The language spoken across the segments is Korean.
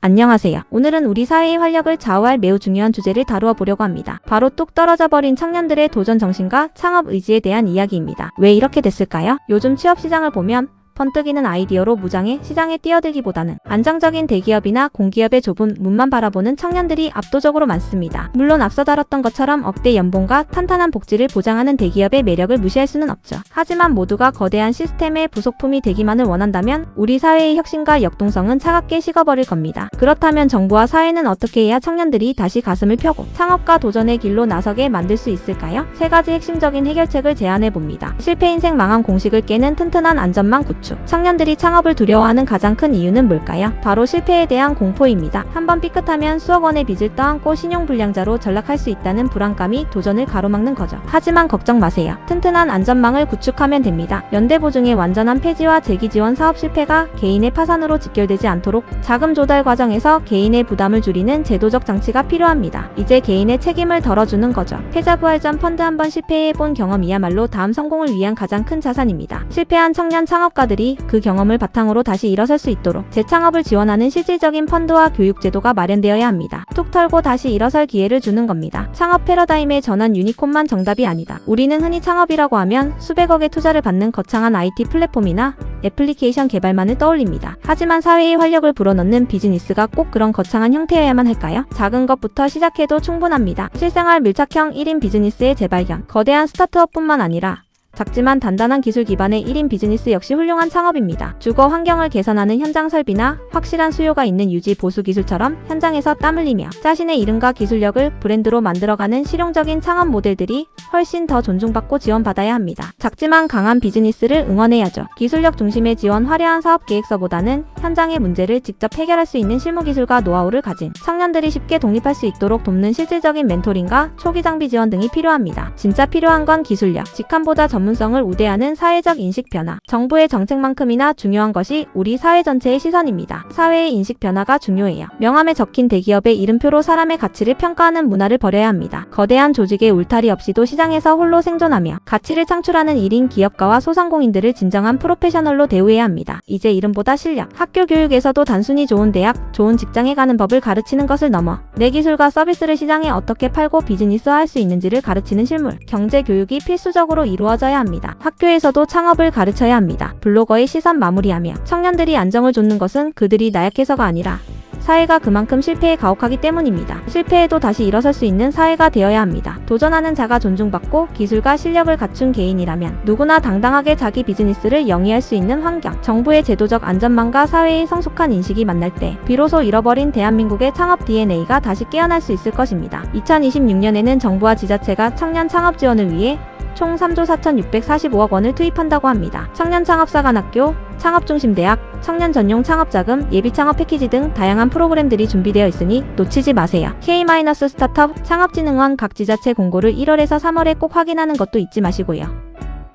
안녕하세요. 오늘은 우리 사회의 활력을 좌우할 매우 중요한 주제를 다루어 보려고 합니다. 바로 뚝 떨어져 버린 청년들의 도전 정신과 창업 의지에 대한 이야기입니다. 왜 이렇게 됐을까요? 요즘 취업 시장을 보면 번뜩이는 아이디어로 무장해 시장에 뛰어들기보다는 안정적인 대기업이나 공기업의 좁은 문만 바라보는 청년들이 압도적으로 많습니다. 물론 앞서 다뤘던 것처럼 억대 연봉과 탄탄한 복지를 보장하는 대기업의 매력을 무시할 수는 없죠. 하지만 모두가 거대한 시스템의 부속품이 되기만을 원한다면 우리 사회의 혁신과 역동성은 차갑게 식어버릴 겁니다. 그렇다면 정부와 사회는 어떻게 해야 청년들이 다시 가슴을 펴고 창업과 도전의 길로 나서게 만들 수 있을까요? 세 가지 핵심적인 해결책을 제안해봅니다. 실패 인생 망한 공식을 깨는 튼튼한 안전망 구축. 청년들이 창업을 두려워하는 가장 큰 이유는 뭘까요? 바로 실패에 대한 공포입니다. 한번 삐끗하면 수억 원의 빚을 떠안고 신용불량자로 전락할 수 있다는 불안감이 도전을 가로막는 거죠. 하지만 걱정 마세요. 튼튼한 안전망을 구축하면 됩니다. 연대보증의 완전한 폐지와 재기지원 사업 실패가 개인의 파산으로 직결되지 않도록 자금 조달 과정에서 개인의 부담을 줄이는 제도적 장치가 필요합니다. 이제 개인의 책임을 덜어주는 거죠. 패자부활전 펀드 한번 실패해본 경험이야말로 다음 성공을 위한 가장 큰 자산입니다. 실패한 청년 창업가들이 그 경험을 바탕으로 다시 일어설 수 있도록 재창업을 지원하는 실질적인 펀드와 교육 제도가 마련되어야 합니다. 툭 털고 다시 일어설 기회를 주는 겁니다. 창업 패러다임의 전환 유니콘만 정답이 아니다. 우리는 흔히 창업이라고 하면 수백억의 투자를 받는 거창한 IT 플랫폼이나 애플리케이션 개발만을 떠올립니다. 하지만 사회의 활력을 불어넣는 비즈니스가 꼭 그런 거창한 형태여야만 할까요? 작은 것부터 시작해도 충분합니다. 실생활 밀착형 1인 비즈니스의 재발견. 거대한 스타트업뿐만 아니라 작지만 단단한 기술 기반의 1인 비즈니스 역시 훌륭한 창업입니다. 주거 환경을 개선하는 현장 설비나 확실한 수요가 있는 유지 보수 기술처럼 현장에서 땀 흘리며 자신의 이름과 기술력을 브랜드로 만들어가는 실용적인 창업 모델들이 훨씬 더 존중받고 지원받아야 합니다. 작지만 강한 비즈니스를 응원해야죠. 기술력 중심의 지원 화려한 사업 계획서보다는 현장의 문제를 직접 해결할 수 있는 실무 기술과 노하우를 가진 청년들이 쉽게 독립할 수 있도록 돕는 실질적인 멘토링과 초기 장비 지원 등이 필요합니다. 진짜 필요한 건 기술력, 직함보다 전문성을 우대하는 사회적 인식 변화. 정부의 정책만큼이나 중요한 것이 우리 사회 전체의 시선입니다. 사회의 인식 변화가 중요해요. 명함에 적힌 대기업의 이름표로 사람의 가치를 평가하는 문화를 버려야 합니다. 거대한 조직의 울타리 없이도 시장에서 홀로 생존하며 가치를 창출하는 1인 기업가와 소상공인들을 진정한 프로페셔널로 대우해야 합니다. 이제 이름보다 실력. 학교 교육에서도 단순히 좋은 대학, 좋은 직장에 가는 법을 가르치는 것을 넘어 내 기술과 서비스를 시장에 어떻게 팔고 비즈니스화할 수 있는지를 가르치는 실물, 경제 교육이 필수적으로 이루어져야 합니다. 학교에서도 창업을 가르쳐야 합니다. 블로거의 시선 마무리하며 청년들이 안정을 좇는 것은 그들이 나약해서가 아니라 사회가 그만큼 실패에 가혹하기 때문입니다. 실패해도 다시 일어설 수 있는 사회가 되어야 합니다. 도전하는 자가 존중받고 기술과 실력을 갖춘 개인이라면 누구나 당당하게 자기 비즈니스를 영위할 수 있는 환경, 정부의 제도적 안전망과 사회의 성숙한 인식이 만날 때 비로소 잃어버린 대한민국의 창업 DNA가 다시 깨어날 수 있을 것입니다. 2026년에는 정부와 지자체가 청년 창업 지원을 위해 총 3조 4,645억 원을 투입한다고 합니다. 청년창업사관학교, 창업중심대학, 청년 전용 창업자금, 예비창업 패키지 등 다양한 프로그램들이 준비되어 있으니 놓치지 마세요. K-스타트업 창업진흥원 각 지자체 공고를 1월에서 3월에 꼭 확인하는 것도 잊지 마시고요.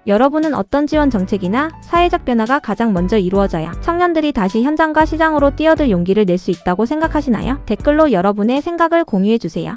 여러분은 어떤 지원 정책이나 사회적 변화가 가장 먼저 이루어져야 청년들이 다시 현장과 시장으로 뛰어들 용기를 낼 수 있다고 생각하시나요? 댓글로 여러분의 생각을 공유해주세요.